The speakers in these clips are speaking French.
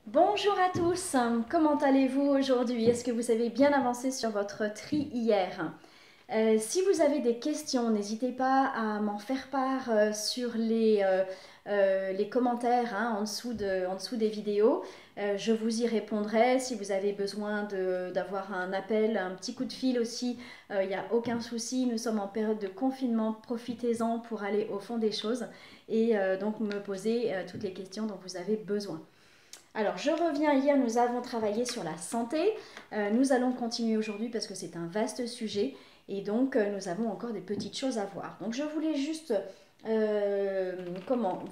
Bonjour à tous, comment allez-vous aujourd'hui? Est-ce que vous avez bien avancé sur votre tri hier? Si vous avez des questions, n'hésitez pas à m'en faire part sur les commentaires hein, en dessous des vidéos. Je vous y répondrai. Si vous avez besoin d'avoir un appel, un petit coup de fil aussi, il n'y a aucun souci. Nous sommes en période de confinement. Profitez-en pour aller au fond des choses et donc me poser toutes les questions dont vous avez besoin. Alors, je reviens hier, nous avons travaillé sur la santé. Nous allons continuer aujourd'hui parce que c'est un vaste sujet et donc nous avons encore des petites choses à voir. Donc, je voulais juste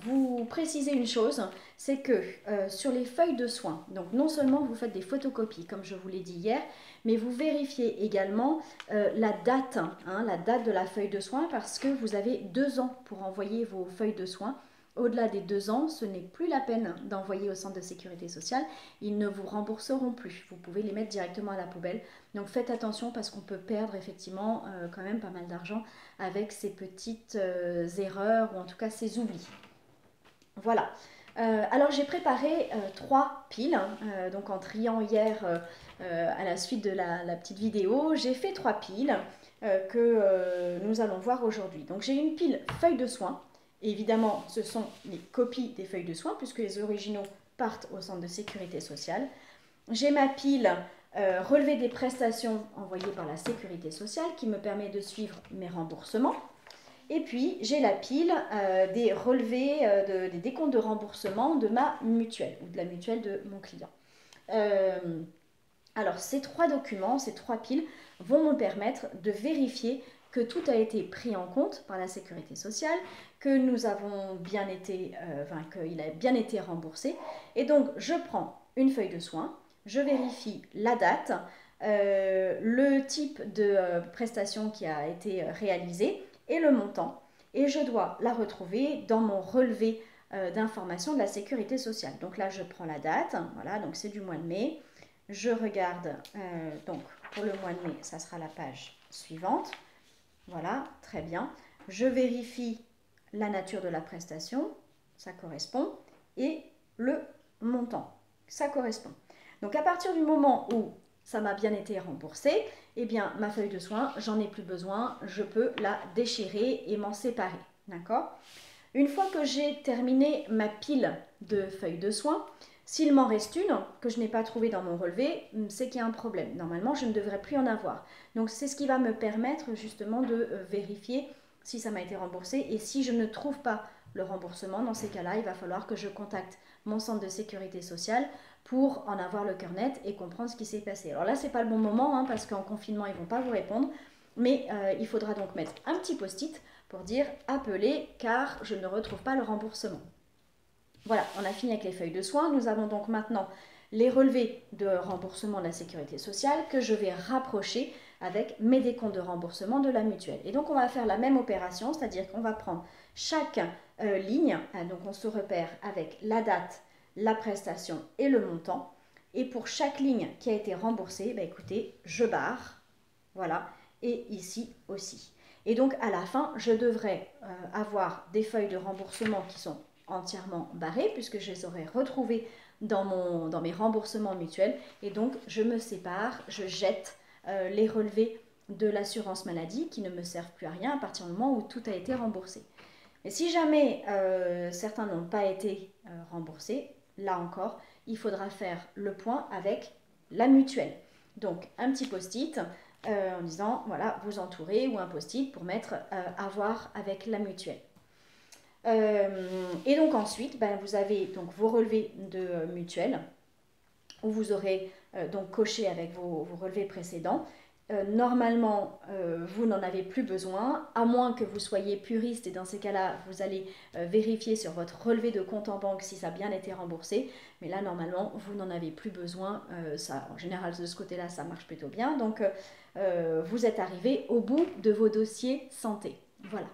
vous préciser une chose, c'est que sur les feuilles de soins, donc non seulement vous faites des photocopies comme je vous l'ai dit hier, mais vous vérifiez également la date, hein, la date de la feuille de soins parce que vous avez 2 ans pour envoyer vos feuilles de soins. Au-delà des 2 ans, ce n'est plus la peine d'envoyer au centre de sécurité sociale. Ils ne vous rembourseront plus. Vous pouvez les mettre directement à la poubelle. Donc faites attention parce qu'on peut perdre effectivement quand même pas mal d'argent avec ces petites erreurs ou en tout cas ces oublis. Voilà. Alors j'ai préparé 3 piles. Donc en triant hier à la suite de la petite vidéo, j'ai fait 3 piles que nous allons voir aujourd'hui. Donc j'ai une pile feuilles de soins. Évidemment, ce sont les copies des feuilles de soins puisque les originaux partent au centre de sécurité sociale. J'ai ma pile relevé des prestations envoyées par la sécurité sociale qui me permet de suivre mes remboursements. Et puis j'ai la pile des relevés, des décomptes de remboursement de ma mutuelle ou de la mutuelle de mon client. Euh, alors ces 3 documents, ces 3 piles vont me permettre de vérifier que tout a été pris en compte par la sécurité sociale, que nous avons bien été, qu'il a bien été remboursé. Et donc je prends une feuille de soins, je vérifie la date, le type de prestation qui a été réalisé et le montant. Et je dois la retrouver dans mon relevé d'information de la sécurité sociale. Donc là je prends la date, voilà, donc c'est du mois de mai. Je regarde, donc pour le mois de mai, ça sera la page suivante. Voilà, très bien. Je vérifie la nature de la prestation, ça correspond, et le montant, ça correspond. Donc à partir du moment où ça m'a bien été remboursé, eh bien ma feuille de soins, j'en ai plus besoin, je peux la déchirer et m'en séparer. D'accord? Une fois que j'ai terminé ma pile de feuilles de soins, s'il m'en reste une que je n'ai pas trouvée dans mon relevé, c'est qu'il y a un problème. Normalement, je ne devrais plus en avoir. Donc c'est ce qui va me permettre justement de vérifier si ça m'a été remboursé. Et si je ne trouve pas le remboursement, dans ces cas-là, il va falloir que je contacte mon centre de sécurité sociale pour en avoir le cœur net et comprendre ce qui s'est passé. Alors là, c'est pas le bon moment hein, parce qu'en confinement, ils ne vont pas vous répondre. Mais il faudra donc mettre un petit post-it pour dire appelez car je ne retrouve pas le remboursement. Voilà, on a fini avec les feuilles de soins. Nous avons donc maintenant les relevés de remboursement de la sécurité sociale que je vais rapprocher avec mes décomptes de remboursement de la mutuelle. Et donc on va faire la même opération, c'est-à-dire qu'on va prendre chaque ligne, donc on se repère avec la date, la prestation et le montant. Et pour chaque ligne qui a été remboursée, bah écoutez, je barre, voilà, et ici aussi. Et donc à la fin, je devrais avoir des feuilles de remboursement qui sont entièrement barrées puisque je les aurai retrouvées dans mes remboursements mutuels. Et donc je me sépare, je jette les relevés de l'assurance maladie qui ne me servent plus à rien à partir du moment où tout a été remboursé. Et si jamais certains n'ont pas été remboursés, là encore, il faudra faire le point avec la mutuelle. Donc un petit post-it en disant voilà, vous entourez ou un post-it pour mettre à voir avec la mutuelle. Et donc ensuite, ben, vous avez donc vos relevés de mutuelle où vous aurez donc coché avec vos relevés précédents. Normalement, vous n'en avez plus besoin, à moins que vous soyez puriste et dans ces cas-là, vous allez vérifier sur votre relevé de compte en banque si ça a bien été remboursé. Mais là, normalement, vous n'en avez plus besoin. Ça, en général, de ce côté-là, ça marche plutôt bien. Donc, vous êtes arrivé au bout de vos dossiers santé. Voilà.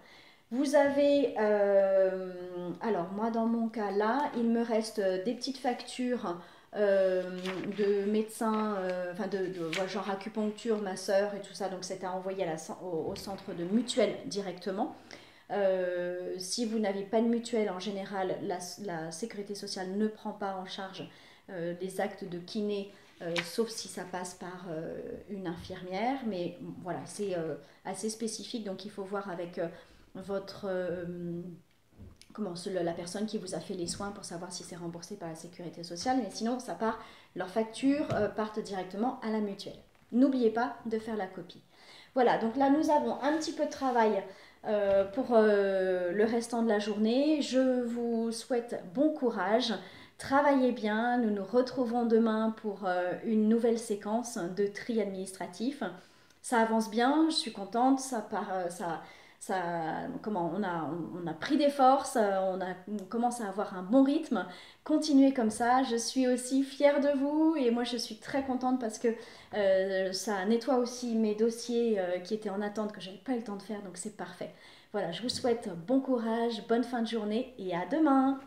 Vous avez, alors moi dans mon cas là, il me reste des petites factures de médecins, enfin genre acupuncture, ma soeur et tout ça, donc c'était envoyé au centre de mutuelle directement. Si vous n'avez pas de mutuelle, en général, la sécurité sociale ne prend pas en charge des actes de kiné, sauf si ça passe par une infirmière. Mais voilà, c'est assez spécifique, donc il faut voir avec votre... la personne qui vous a fait les soins pour savoir si c'est remboursé par la sécurité sociale. Mais sinon, ça part, leurs factures partent directement à la mutuelle. N'oubliez pas de faire la copie. Voilà, donc là, nous avons un petit peu de travail pour le restant de la journée. Je vous souhaite bon courage. Travaillez bien. Nous nous retrouvons demain pour une nouvelle séquence de tri administratif. Ça avance bien, je suis contente. On a pris des forces, on commence à avoir un bon rythme. Continuez comme ça, je suis aussi fière de vous et moi je suis très contente parce que ça nettoie aussi mes dossiers qui étaient en attente que j'avais pas eu le temps de faire, donc c'est parfait. Voilà, je vous souhaite bon courage, bonne fin de journée et à demain.